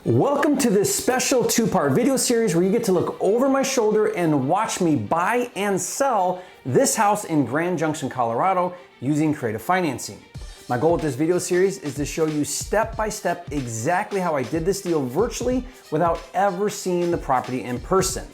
Welcome to this special two-part video series where you get to look over my shoulder and watch me buy and sell this house in Grand Junction, Colorado using creative financing. My goal with this video series is to show you step by step exactly how I did this deal virtually without ever seeing the property in person.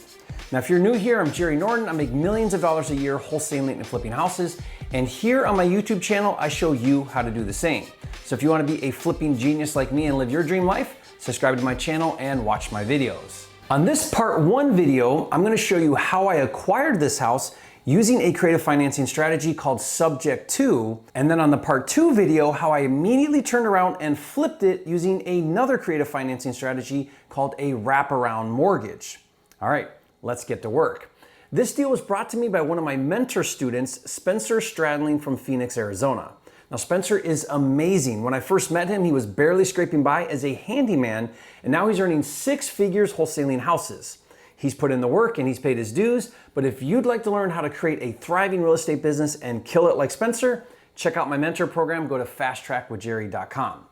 Now, if you're new here, I'm Jerry Norton. I make millions of dollars a year wholesaling and flipping houses. And here on my YouTube channel, I show you how to do the same. So if you want to be a flipping genius like me and live your dream life, subscribe to my channel and watch my videos. On this part one video, I'm going to show you how I acquired this house using a creative financing strategy called SubTo. And then on the part two video, how I immediately turned around and flipped it using another creative financing strategy called a wraparound mortgage. All right, let's get to work. This deal was brought to me by one of my mentor students, Spencer Stradling from Phoenix, Arizona. Now, Spencer is amazing. When I first met him, he was barely scraping by as a handyman, and now he's earning six figures wholesaling houses. He's put in the work and he's paid his dues, but if you'd like to learn how to create a thriving real estate business and kill it like Spencer, check out my mentor program, go to fasttrackwithjerry.com.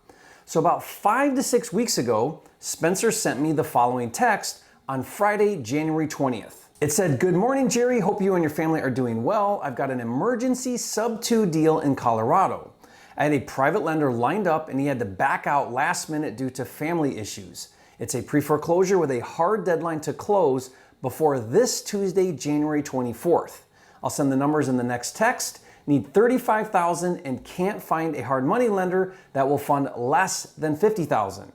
So about 5 to 6 weeks ago, Spencer sent me the following text on Friday, January 20th. It said, "Good morning, Jerry. Hope you and your family are doing well. I've got an emergency SubTo deal in Colorado. I had a private lender lined up and he had to back out last minute due to family issues. It's a pre-foreclosure with a hard deadline to close before this Tuesday, January 24th. I'll send the numbers in the next text. Need $35,000 and can't find a hard money lender that will fund less than $50,000.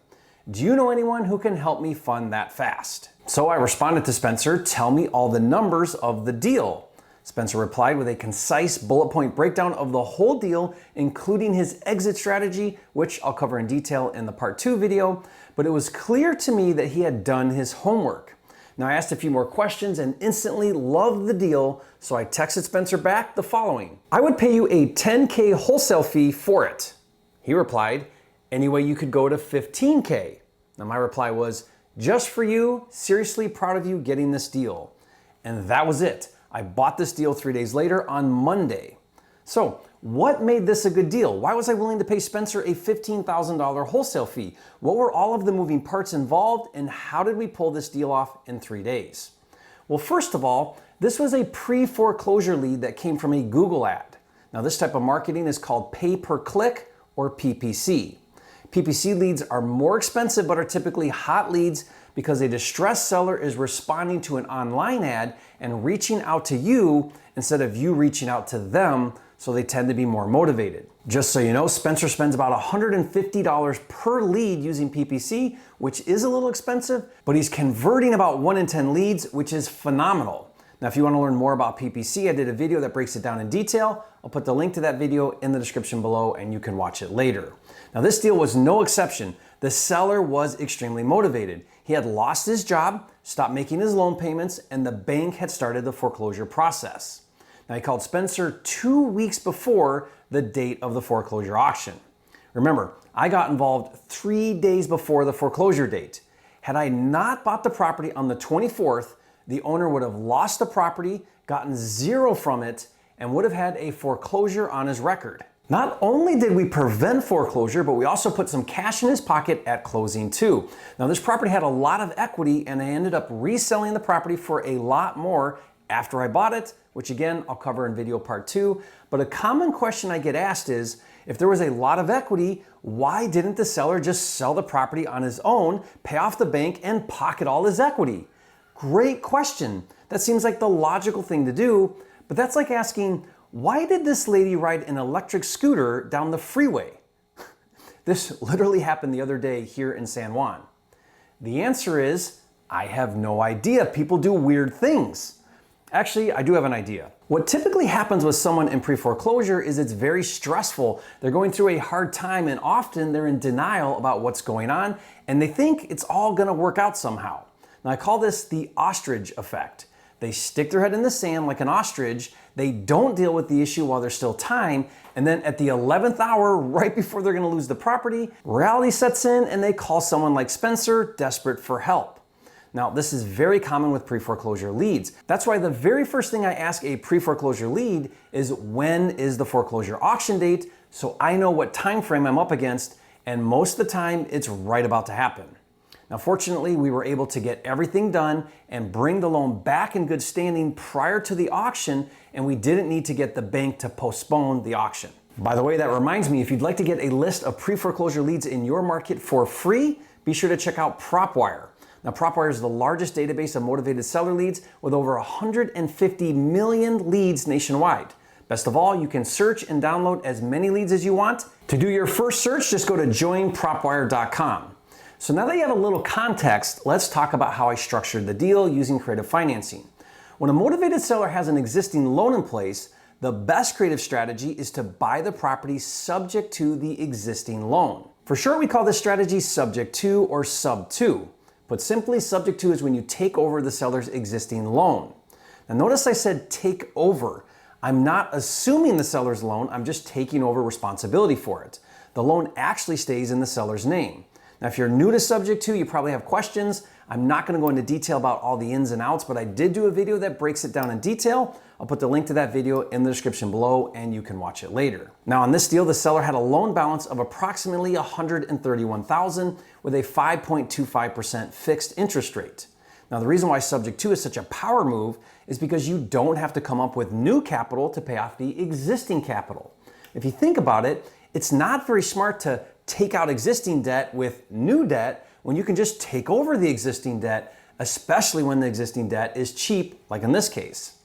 Do you know anyone who can help me fund that fast?" So I responded to Spencer, "Tell me all the numbers of the deal." Spencer replied with a concise bullet point breakdown of the whole deal, including his exit strategy, which I'll cover in detail in the part two video, but it was clear to me that he had done his homework. Now, I asked a few more questions and instantly loved the deal, so I texted Spencer back the following: "I would pay you a $10K wholesale fee for it." He replied, "Anyway, you could go to $15K. Now, my reply was, "Just for you, seriously proud of you getting this deal." And that was it. I bought this deal 3 days later on Monday. So what made this a good deal? Why was I willing to pay Spencer a $15,000 wholesale fee? What were all of the moving parts involved, and how did we pull this deal off in 3 days? Well, first of all, this was a pre-foreclosure lead that came from a Google ad. Now, this type of marketing is called pay-per-click or PPC. PPC leads are more expensive but are typically hot leads because a distressed seller is responding to an online ad and reaching out to you instead of you reaching out to them, so they tend to be more motivated. Just so you know, Spencer spends about $150 per lead using PPC, which is a little expensive, but he's converting about 1 in 10 leads, which is phenomenal. Now, if you want to learn more about PPC, I did a video that breaks it down in detail. I'll put the link to that video in the description below and you can watch it later. Now, this deal was no exception. The seller was extremely motivated. He had lost his job, stopped making his loan payments, and the bank had started the foreclosure process. Now, he called Spencer 2 weeks before the date of the foreclosure auction. Remember, I got involved 3 days before the foreclosure date. Had I not bought the property on the 24th, the owner would have lost the property, gotten zero from it, and would have had a foreclosure on his record. Not only did we prevent foreclosure, but we also put some cash in his pocket at closing too. Now, this property had a lot of equity and I ended up reselling the property for a lot more after I bought it, which again, I'll cover in video part two. But a common question I get asked is, if there was a lot of equity, why didn't the seller just sell the property on his own, pay off the bank, and pocket all his equity? Great question. That seems like the logical thing to do, but that's like asking, why did this lady ride an electric scooter down the freeway? This literally happened the other day here in San Juan. The answer is, I have no idea. People do weird things. Actually, I do have an idea. What typically happens with someone in pre-foreclosure is it's very stressful. They're going through a hard time and often they're in denial about what's going on and they think it's all gonna work out somehow. Now, I call this the ostrich effect. They stick their head in the sand like an ostrich, they don't deal with the issue while there's still time, and then at the 11th hour, right before they're gonna lose the property, reality sets in and they call someone like Spencer, desperate for help. Now, this is very common with pre-foreclosure leads. That's why the very first thing I ask a pre-foreclosure lead is, when is the foreclosure auction date, so I know what time frame I'm up against, and most of the time it's right about to happen. Now, fortunately, we were able to get everything done and bring the loan back in good standing prior to the auction, and we didn't need to get the bank to postpone the auction. By the way, that reminds me, if you'd like to get a list of pre-foreclosure leads in your market for free, be sure to check out PropWire. Now, PropWire is the largest database of motivated seller leads with over 150 million leads nationwide. Best of all, you can search and download as many leads as you want. To do your first search, just go to joinpropwire.com. So now that you have a little context, let's talk about how I structured the deal using creative financing. When a motivated seller has an existing loan in place, the best creative strategy is to buy the property subject to the existing loan. For short, we call this strategy subject to or SubTo. Put simply, subject to is when you take over the seller's existing loan. Now notice I said take over. I'm not assuming the seller's loan, I'm just taking over responsibility for it. The loan actually stays in the seller's name. Now, if you're new to subject to, you probably have questions. I'm not going to go into detail about all the ins and outs, but I did do a video that breaks it down in detail. I'll put the link to that video in the description below and you can watch it later. Now, on this deal, the seller had a loan balance of approximately $131,000 with a 5.25% fixed interest rate. Now, the reason why subject to is such a power move is because you don't have to come up with new capital to pay off the existing capital. If you think about it, it's not very smart to take out existing debt with new debt when you can just take over the existing debt, especially when the existing debt is cheap, like in this case.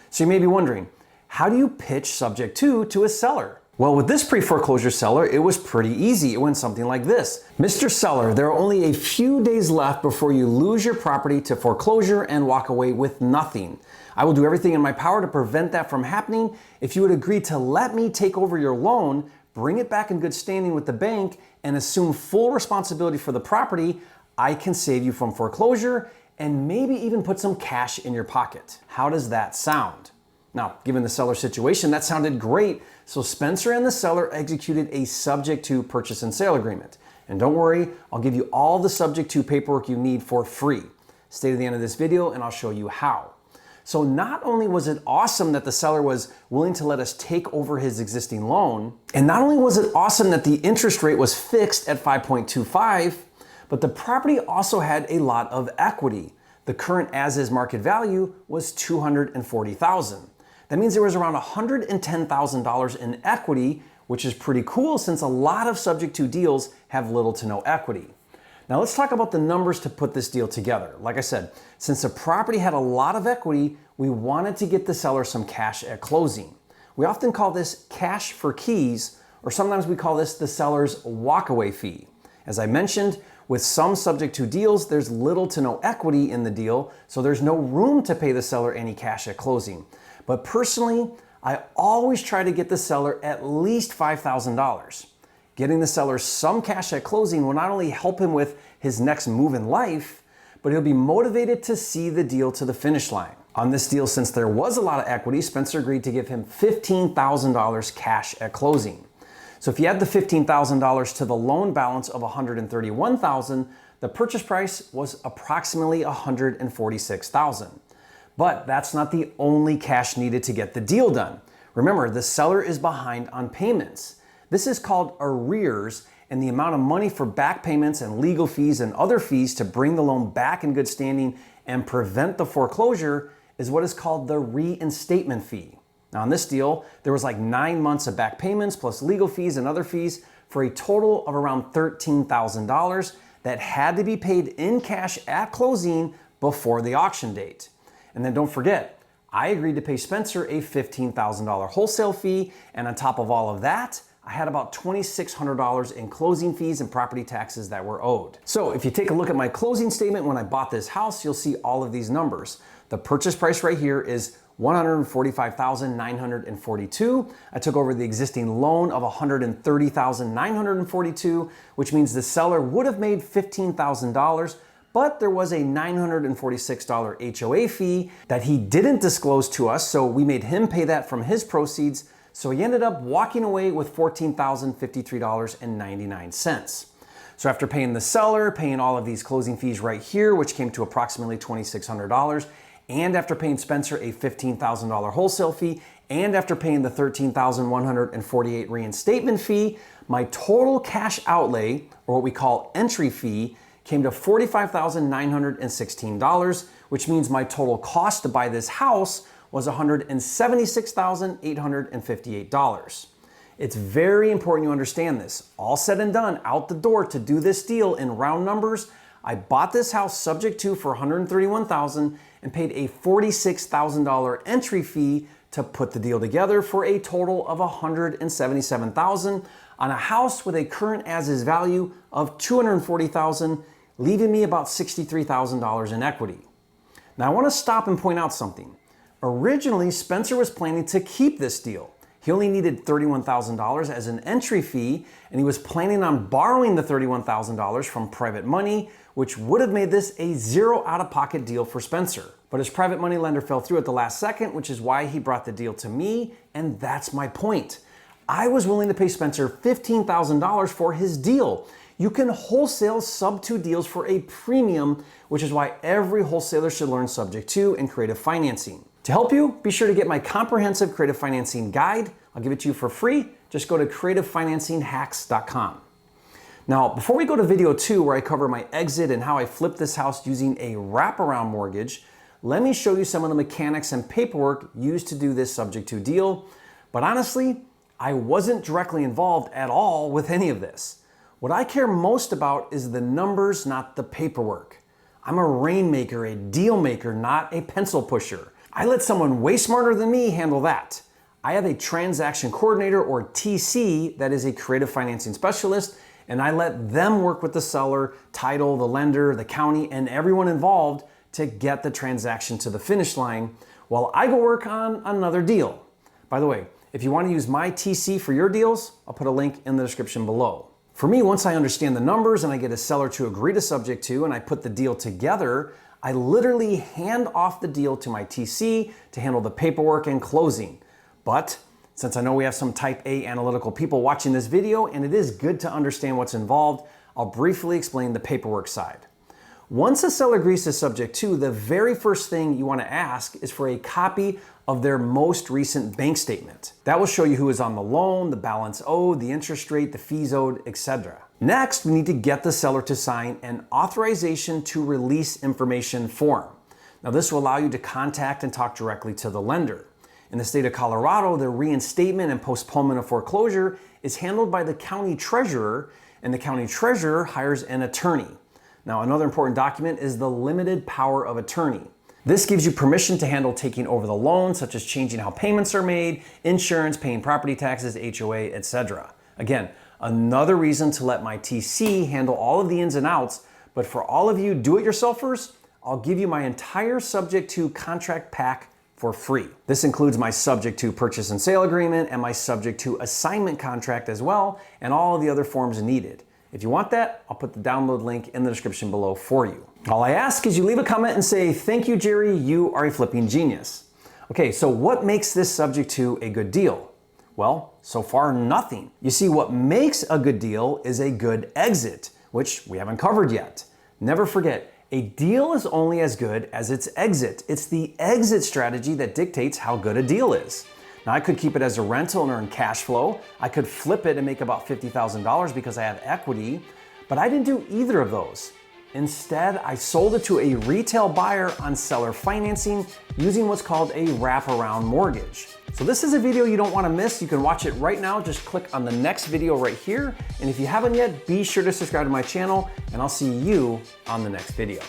So you may be wondering, how do you pitch subject to a seller? Well, with this pre-foreclosure seller, it was pretty easy. It went something like this. Mr. Seller, there are only a few days left before you lose your property to foreclosure and walk away with nothing. I will do everything in my power to prevent that from happening. If you would agree to let me take over your loan, bring it back in good standing with the bank, and assume full responsibility for the property, I can save you from foreclosure and maybe even put some cash in your pocket. How does that sound? Now, given the seller situation, that sounded great. So Spencer and the seller executed a subject to purchase and sale agreement. And don't worry, I'll give you all the subject to paperwork you need for free. Stay to the end of this video and I'll show you how. So not only was it awesome that the seller was willing to let us take over his existing loan, and not only was it awesome that the interest rate was fixed at 5.25, but the property also had a lot of equity. The current as-is market value was $240,000. That means there was around $110,000 in equity, which is pretty cool since a lot of subject to deals have little to no equity. Now let's talk about the numbers to put this deal together. Like I said, since the property had a lot of equity, we wanted to get the seller some cash at closing. We often call this cash for keys, or sometimes we call this the seller's walkaway fee. As I mentioned, with some subject to deals, there's little to no equity in the deal, so there's no room to pay the seller any cash at closing. But personally, I always try to get the seller at least $5,000. Getting the seller some cash at closing will not only help him with his next move in life, but he'll be motivated to see the deal to the finish line. On this deal, since there was a lot of equity, Spencer agreed to give him $15,000 cash at closing. So if you add the $15,000 to the loan balance of $131,000, the purchase price was approximately $146,000. But that's not the only cash needed to get the deal done. Remember, the seller is behind on payments. This is called arrears, and the amount of money for back payments and legal fees and other fees to bring the loan back in good standing and prevent the foreclosure is what is called the reinstatement fee. Now on this deal, there was like 9 months of back payments plus legal fees and other fees for a total of around $13,000 that had to be paid in cash at closing before the auction date. And then don't forget, I agreed to pay Spencer a $15,000 wholesale fee, and on top of all of that, I had about $2,600 in closing fees and property taxes that were owed. So if you take a look at my closing statement when I bought this house, you'll see all of these numbers. The purchase price right here is $145,942. I took over the existing loan of $130,942, which means the seller would have made $15,000, but there was a $946 HOA fee that he didn't disclose to us, so we made him pay that from his proceeds. So he ended up walking away with $14,053.99. So after paying the seller, paying all of these closing fees right here, which came to approximately $2,600, and after paying Spencer a $15,000 wholesale fee, and after paying the $13,148 reinstatement fee, my total cash outlay, or what we call entry fee, came to $45,916, which means my total cost to buy this house was $176,858. It's very important you understand this. All said and done, out the door to do this deal in round numbers, I bought this house subject to for $131,000 and paid a $46,000 entry fee to put the deal together for a total of $177,000 on a house with a current as-is value of $240,000, leaving me about $63,000 in equity. Now I want to stop and point out something. Originally, Spencer was planning to keep this deal. He only needed $31,000 as an entry fee, and he was planning on borrowing the $31,000 from private money, which would have made this a zero out-of-pocket deal for Spencer. But his private money lender fell through at the last second, which is why he brought the deal to me, and that's my point. I was willing to pay Spencer $15,000 for his deal. You can wholesale SubTo deals for a premium, which is why every wholesaler should learn Subject to and creative financing. To help you, be sure to get my comprehensive creative financing guide. I'll give it to you for free. Just go to creativefinancinghacks.com. Now, before we go to video 2, where I cover my exit and how I flipped this house using a wraparound mortgage, let me show you some of the mechanics and paperwork used to do this Subject to deal. But honestly, I wasn't directly involved at all with any of this. What I care most about is the numbers, not the paperwork. I'm a rainmaker, a deal maker, not a pencil pusher. I let someone way smarter than me handle that. I have a transaction coordinator, or TC, that is a creative financing specialist, and I let them work with the seller, title, the lender, the county, and everyone involved to get the transaction to the finish line while I go work on another deal. By the way, if you want to use my TC for your deals, I'll put a link in the description below. For me, once I understand the numbers and I get a seller to agree to Subject to and I put the deal together, I literally hand off the deal to my TC to handle the paperwork and closing. But since I know we have some type A analytical people watching this video and it is good to understand what's involved, I'll briefly explain the paperwork side. Once a seller agrees to Subject to, the very first thing you want to ask is for a copy of their most recent bank statement. That will show you who is on the loan, the balance owed, the interest rate, the fees owed, etc. Next, we need to get the seller to sign an authorization to release information form. Now, this will allow you to contact and talk directly to the lender. In the state of Colorado, the reinstatement and postponement of foreclosure is handled by the county treasurer, and the county treasurer hires an attorney. Now, another important document is the limited power of attorney. This gives you permission to handle taking over the loan, such as changing how payments are made, insurance, paying property taxes, HOA, etc. Again, another reason to let my TC handle all of the ins and outs, but for all of you do-it-yourselfers, I'll give you my entire Subject to contract pack for free. This includes my Subject to purchase and sale agreement and my Subject to assignment contract as well, and all of the other forms needed. If you want that, I'll put the download link in the description below for you. All I ask is you leave a comment and say, "Thank you, Jerry, you are a flipping genius." Okay, so what makes this Subject to a good deal? Well, so far, nothing. You see, what makes a good deal is a good exit, which we haven't covered yet. Never forget, a deal is only as good as its exit. It's the exit strategy that dictates how good a deal is. Now, I could keep it as a rental and earn cash flow. I could flip it and make about $50,000 because I have equity, but I didn't do either of those. Instead, I sold it to a retail buyer on seller financing using what's called a wraparound mortgage. So this is a video you don't want to miss. You can watch it right now. Just click on the next video right here. And if you haven't yet, be sure to subscribe to my channel, and I'll see you on the next video.